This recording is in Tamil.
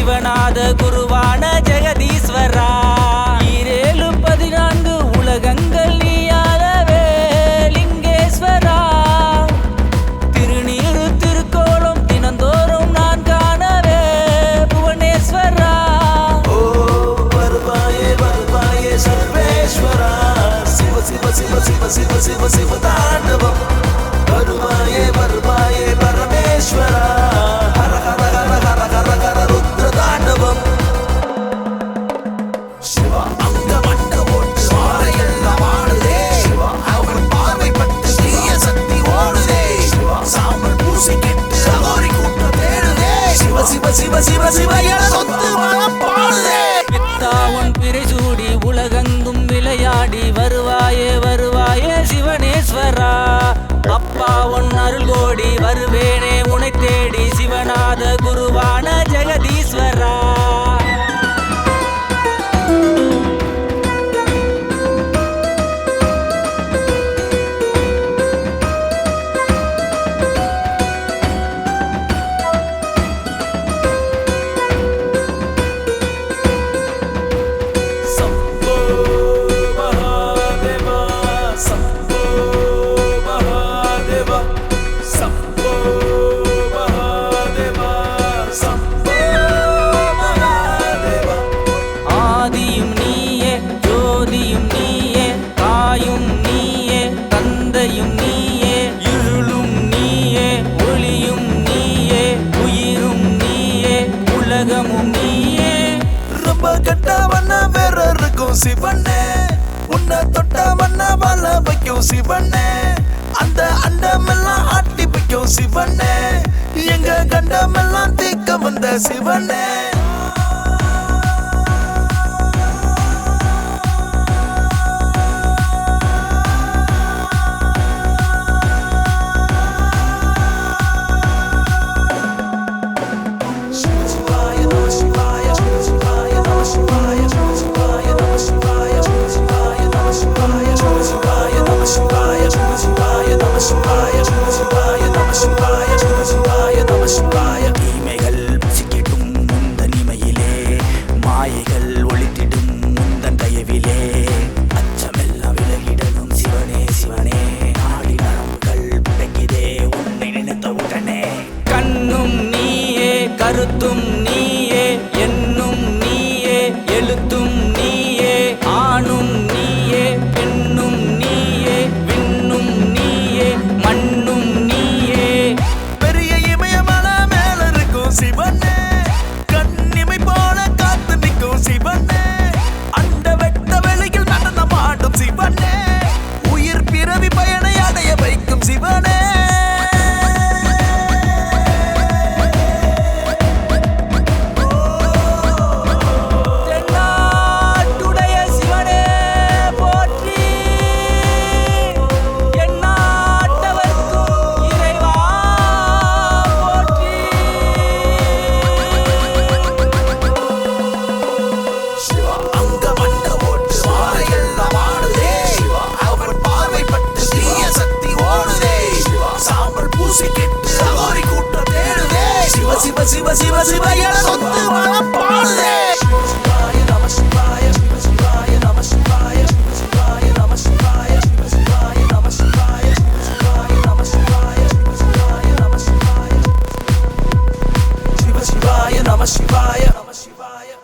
சிவநாத குருவான ஜெகதீஸ்வரா. 14 உலகங்கள் நீயாகவே லிங்கேஸ்வரா. திருநீரு திருக்கோலம் தினந்தோறும் நான் காணவே புவனேஸ்வரா. ஓ வருவாயே வருவாயே சர்வேஸ்வரா. சிவ சிவ சிவ சிவ சிவ சிவ சிவ தாண்டவம். வருவாயே வருவாயே பரமேஸ்வரா. ஹர ஹர ஹர ஹர ஹர ஹர ருத்ர தாண்டவம். சிவா அங்க மண்ட ஓட்டு சாரையெல்லாம் ஆடுதே. சிவா அவர் பார்வைப்பட்டு தீய சக்தி ஓடுதே. சிவா சாம்பல் பூசி கெட்டு அகோரி கூட்டம் தேடுதே. சிவ சிவ சிவ சிவ சிவ என சொத்து மனம் பாடுதே. பித்தாவன் பிறைசூடி உலகெங்கும் விளையாடி வருவாயே வருவாயே சிவனேஸ்வரா. அப்பா உன் அருள் கோடி வருவேனே உனை தேடி சிவநாத குருவான ஜெகதீஸ்வரா. சம்போ மகாதேவா சம்போ மகாதேவா சம்போ மகாதேவா சம்போ மகாதேவா. ஆதியும் நீயே ஜோதியும் நீயே தாயும் நீயே தந்தையும் நீயே இருளும் நீயே ஒளியும் நீயே உயிரும் நீயே உலகமும் நீயே. ரொம்ப கெட்டவன வேற இருக்கும் சிவனே. உன்னை தொட்டவன வாழ வைக்கும் சிவனே. அந்த அண்டமெல்லாம் ஆட்டி வைக்கும் சிவனே. எங்க கண்டமெல்லாம் தீக்க வந்த சிவனே. தீமைகள் சிக்கிடும் முந்தன் இமையிலே. மாயைகள் ஒளித்திடும் முந்தன் தயவிலே. அச்சமெல்லாம் விலகிடணும் சிவனே சிவனே. நாடி நரம்புகள் புடைக்குதே உன்னை நினைத்த உடனே. கண்ணும் நீயே கருத்தும் நீயே எண்ணும் நீயே எழுத்தும் நீயே ஆணும் நீயே பெண்ணும் நீயே விண்ணும் நீயே மண்ணும் நீயே. பெரிய இமயமல மேல இருக்கும் சிவனே. கண்ணிமை போல காத்து நிற்கும் சிவனே. அண்ட வெட்ட வெளியில் நடனம் ஆடும் சிவனே. உயிர் பிறவி பயனை அடைய வைக்கும் சிவனே. தென்னாட்டுடைய சிவனே போற்றி. எந்நாட்டவர்க்கும் இறைவா போற்றி. சிவா அங்க மண்ட ஓட்டு சாரையெல்லாம் ஆடுதே. சிவா அவர் பார்வைப்பட்டு தீய சக்தி ஓடுதே. சிவா சாம்பல் பூசி கெட்டு அகோரி கூட்டம் தேடுதே. சிவ சிவ சிவ சிவ சிவ என சொத்து மனம் பாடுதே. சிவாய நம சிவாய சிவ சிவாய நம சிவாய சிவ சிவாய நம சிவாய சிவ சிவாய நம சிவாய சிவ சிவாய நம சிவாய சிவ சிவாய நம சிவாய சிவ சிவாய நம சிவாய நம சிவாய.